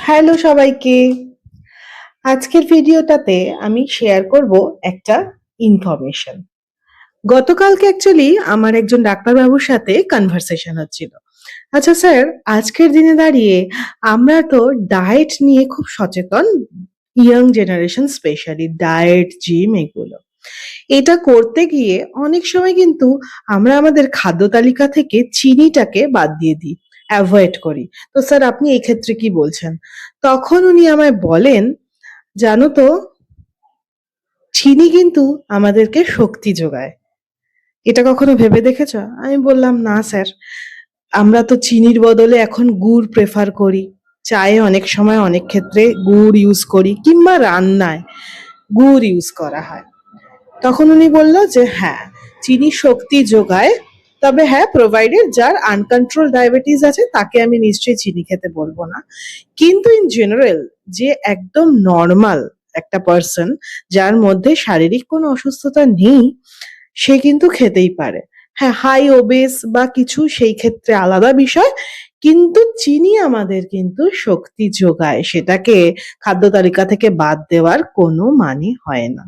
Hello সবাইকে। আজকের ভিডিওটাতে আমি শেয়ার করব একটা ইনফরমেশন। গতকালকে অ্যাকচুয়ালি আমার একজন ডাক্তারবাবুর সাথে কনভারসেশন হচ্ছিল। আচ্ছা স্যার, আজকের দিনে দাঁড়িয়ে আমরা তো ডায়েট নিয়ে খুব সচেতন, young generation specially diet, gym এগুলো। এটা করতে গিয়ে অনেক সময় কিন্তু আমরা আমাদের খাদ্য তালিকা থেকে চিনিটাকে বাদ দিয়ে দিই, অ্যাভয়েড করি। তো স্যার আপনি এই ক্ষেত্রে কি বলছেন? তখন উনি আমায় বলেন, জানো তো, চিনি কিন্তু আমাদেরকে শক্তি যোগায়। এটা কখনো ভেবে দেখেছো? আমি বললাম, না স্যার, আমরা তো চিনির বদলে এখন গুড় প্রেফার করি। চায়ে অনেক সময় অনেক ক্ষেত্রে গুড় ইউজ করি, কিংবা রান্নায় গুড় ইউজ করা হয়। তখন উনি বলল যে হ্যাঁ, চিনি শক্তি যোগায়, তবে হ্যাঁ, প্রোভাইডেড যার আনকন্ট্রোল ডায়াবেটিস আছে তাকে আমি নিশ্চয়ই চিনি খেতে বলবো না। কিন্তু ইন জেনারেল যে একদম নর্মাল একটা পার্সন, যার মধ্যে শারীরিক কোনো অসুস্থতা নেই, সে কিন্তু খেতেই পারে। হ্যাঁ, হাই ওবেস বা কিছু সেই ক্ষেত্রে আলাদা বিষয়, কিন্তু চিনি আমাদের কিন্তু শক্তি যোগায়, সেটাকে খাদ্য তালিকা থেকে বাদ দেওয়ার কোনো মানে হয় না।